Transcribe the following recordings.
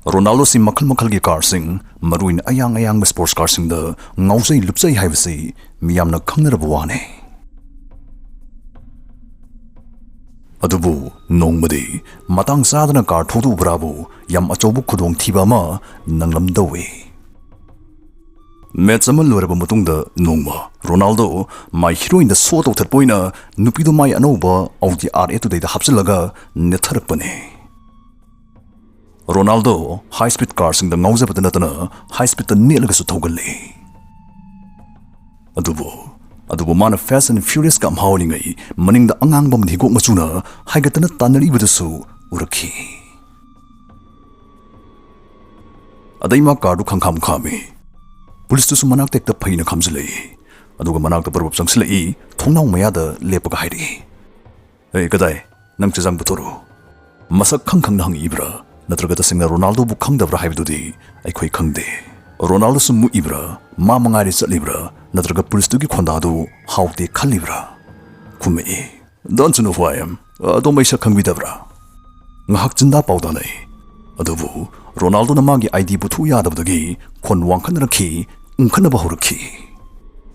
Ronaldo si makal gi car sing maruin ayang sports car sing da ngausai lupsai haibasi miyamna khangnaraba wane. Adubu nongmadi matang sadana car thodu bravo yam achobu khudong thiba ma nanglam dawe. Match amal loraba matungda nongma Ronaldo mai heroine da so tawthat poina nupido mai anoba audi R8 today da hapsilaga netharakpane. Ronaldo high speed cars in the ngauza natana high speed the nelaga su thogale. Adubu mana fast and furious kam howling ai maning da angang bam dhigok machuna haigatana tanari budasu urakhi. Adaima car du khangkham khami. Police tu su manak tek ta phaina khamjlei. Aduga manak ta parwap sangslei thongnau maya da lepaga hairi. Ei kadai nang chajang butoro. Masak khangkhang nang ibra. Natraga tasingna Ronaldo bu khangdabra haibdudi aikhoi khangde. Ronaldo sumu ibra ma mangari chatlibra natraga police tu gi khondadu haute khalibra. Kume don't you know who I am? Don't make khangbidabra. Ngahak chinda pawda nei. Adubu Ronaldo na magi ID bu thu yadabdagi khon wangkhan rakhi ungkhana ba horakhi.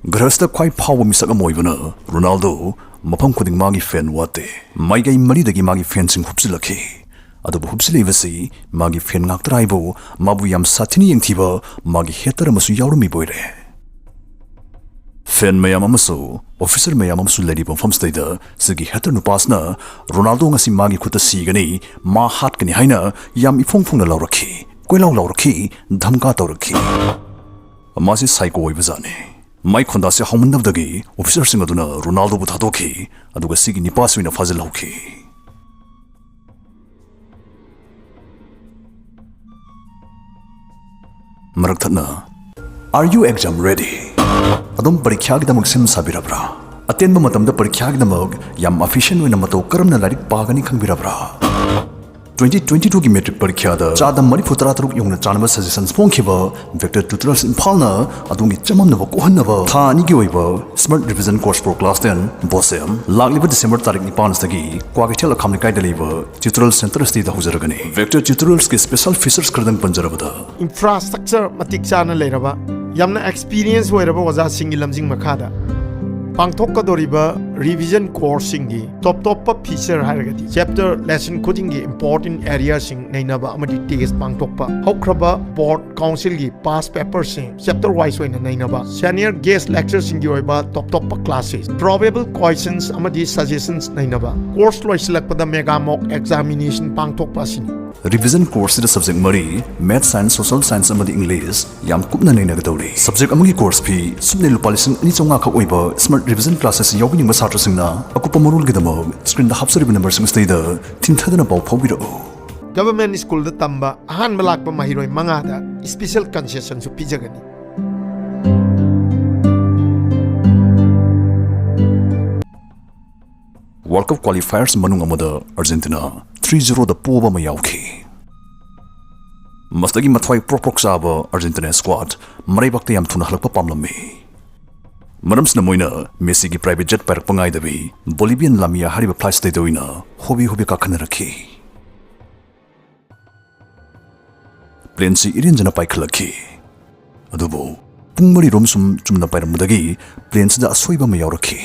Grasta khwai phawa misak amoibana Ronaldo mafam khuding magi fan wate. Mai gai mari dagi magi fan sing hupsilakhi. Adubu hupsilivasi magi fan ngaktraibo mabu yam sathini yengthiba magi hetar masu yaurumi boire. Fan mayam amasu officer mayam amasu lady bom stada sigi hetar nupasna Ronaldo ngasi magi khuta sigani ma hat kani haina yam ifongfongna laurakhi koilaw laurakhi dhamka tawrakhi. Amasi psycho oibazane. Mai khonda se haumnabdagi officer singaduna Ronaldo bu thadokhi aduga sigi nipaswina fazil hokhi. Marakthana, are you exam ready? Adum parikhyagi damag sim sabirabra. Atenba matamda parikhyagi damag yam efficient wena mato karamna larik pagani khangbirabra. 2022 ki metric parikyada chadam mari futara taruk yongna chanaba suggestions pongkhiba vector tutorials imphalna adungi chamamnaba kohannaba tha ani gi oiba smart revision course pro class 10 bosem lagliba December tarik 9 stagi kwagithel khamnikai deliver tutorial center sti da hujaragani vector tutorials ke special features kardang panjarabada infrastructure matik chana leiraba yamna experience hoiraba waja singi lamjing makhada pangthokadoriba revision course singi top feature hairagati chapter lesson coding gi important areas sing nainaba amadi test pangthokpa hokraba board council gi past paper sing chapter wise hoina nainaba senior guest lecture sing gi oiba top classes probable questions amadi suggestions nainaba course loisilakpada mega mock examination pangthokpa sini revision course the subject mari math science social science amadi english yam kupna nainagadori subject amagi course fee sumne lupalising ani chonga kha oiba smart revision classes yawini ma satra singna akupa morul gidamo screen da hapsari number sing stay da tinthadana pau phobiro government school da tamba ahan malakpa mahiroi manga da special concession su pijagani World Cup qualifiers manung amada Argentina 3-0 da poba ma yawki mastagi mathwai proproxaba Argentina squad marai bakte yam thuna halakpa pamlami Maramsna moina Messi gi private jet parak pangai dabi Bolivian lamia hariba flight stay doina hobi ka khana rakhi plane si irin jana pai khalaki adubo pungmari romsum chumna pairamudagi plane sida asoiba ma yawrakhi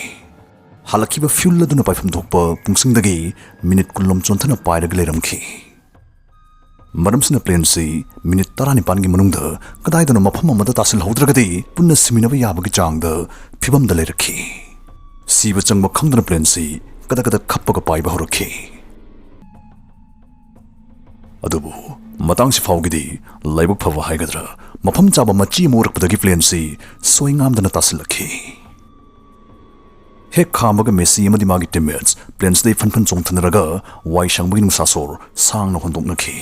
halakiba fuel laduna paifam thokpa pungsingdagi minute kullom chonthana pairaga leramkhi Maramsna plane si minute 19 gi manungda kadai dana mafam amada tasil haudragadi punna siminaba yabagi changda phibam da lerakhi siba changba khangdana plane si kada khappaga paiba horakhi adubu matang si faugidi laibuk phava haigadra mafam chaba machi morakpadagi plane si soingam dana tasilakhi Hek khamaga Messi amadi magi teammates planes dei fanfan chongthanaraga wai shangbagi nungsasor sangna hondoknakhi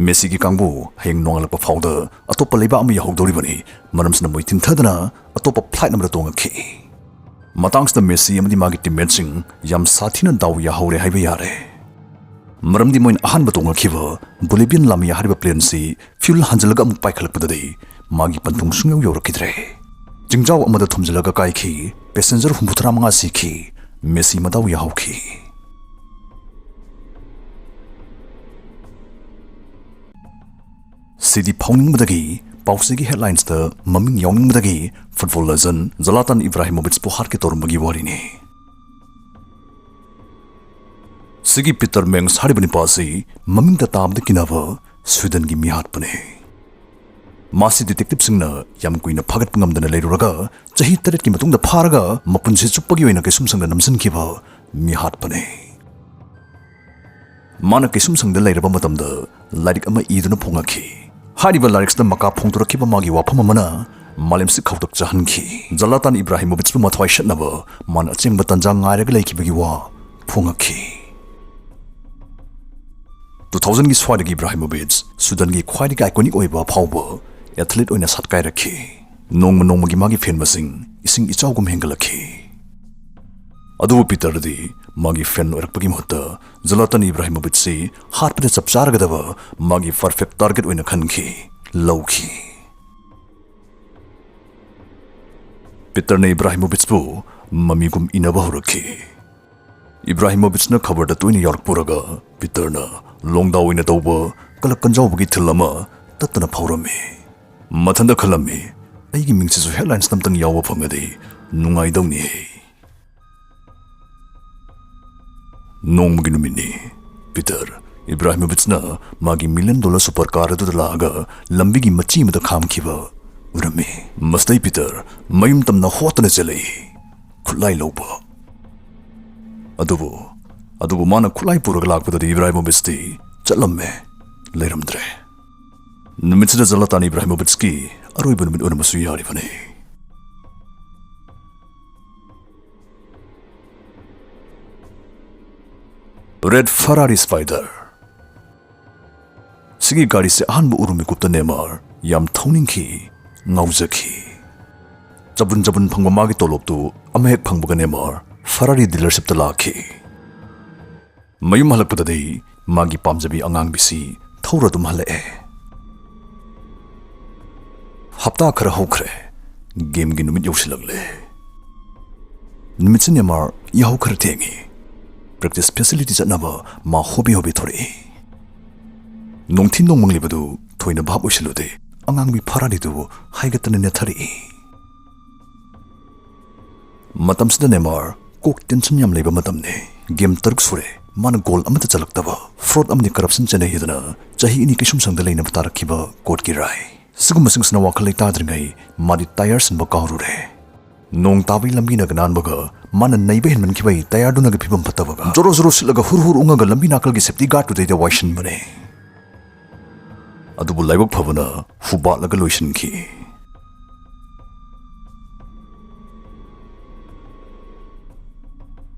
Messi gi kangbu heng nongalakpa fauda atopa leiba ami yahodoribani maramsna moitin thadana atopa flight number tongakhi matangsta Messi amadi magi teammates sing yam sathina daw yahore haiba yare maramdi moin ahan batongakhiba Bolivian lamia hariba plane si fuel hanjalaga amuk paikhalakpadadi magi pantung sungyaw yorakidre Jingjao amada thumjalaga kaikhi passenger humbuthra manga sikhi Messi madaw yahokhi City Pounding Pausigi headlines the Maming Yawning Mudagi, football legend Zlatan Ibrahimovic Puharki Torumbagi Warini. Sigi Peter Mengs Haribani Pasi, Maming the Tab the Kinava, Sweden Gimi Hatpane. Masi detective Singna, Yam Queen of Pagat Pungam than a later raga, Jahi Taret Kimatung the Paraga, Mapunsi Chupagi in a Kisum Sang the Namsan Kiva, Mi Hatpane. Mana Kisum Sang the later Bamatam the, like Ama Eden Pungaki. Hariba lyrics the Maka Puntura Kiba Magi Wapamana, Malim Sikautok Jahanki, Zlatan Ibrahimovic Pumatwai Shatnava, Mana Chim Batanjang Iraki Bigiwa, Pungaki. 2000 gi swadi Ibrahimovic, Sudan gi khwai ga iconic oiba phawba, athlete oina satkai rakhi, nongma gi magi fan masing, ising ichawgum hengalakhi. Adu Peter di magi fan orakpagi mohta, Zlatan Ibrahimovic si harpade chapchar gadaba, magi perfect target oina khanki, lawki. Peter ne Ibrahimovic bu mamigum inaba horakhi. Ibrahimovic na khabar da tuini York puraga, Peter na long daw ina tawba kalak kanjaw bagi thilama tatna phawrami. Mathanda khalami, aigi mingsisu headlines namtang yawa phangadi, nungai dawni. Nong maginumini, Peter, Ibrahimovic na magi $1 million supercar adu dalaga, lambigi machi mada kham kiba, urami. Mastai Peter, mayum tamna hotna chalai, khulai lawba. Adubu mana kulai puraga lakpada di Ibrahimovic di chalamme leiramdre. Numitsida Zlatan Ibrahimovic ki aroiba numit unamasu yaribane. Red Ferrari Spider. Sigi gari se ahanbu urumi gupta NEYMAR yam thawning-ki ngauzaki. Jabun phangba magi toloptu amahek phangbaga NEYMAR Ferrari dealership ta lakhi. Mayum halakpadadi magi pamjabi angang bisi thawra dum halae. Hapta khara hokre game gi numit yausilagle. Numit NEYMAR yahu khara thengi. Practice facility chatnaba ma hobby thori. Nongthin nongmanglibadu thoina bhab usilude angang bi Ferrari du haigatane ne thari. Matamsida NEYMAR kok tension yam leba matamne game taruk sure man goal amata chalaktaba fraud amni corruption chane hidana chahi ini kisum sangda leina batarakhiba court ki rai sigum singsna wakhalai tadringai madi tires ba kaurure nong tabi lambi na ganan baga man naibe hinman khibai tire duna ga phibam patabaga joro silaga hur unga ga lambi nakal gi safety guard tu de waishin bane adubu laibak phabana fuba laga loishin ki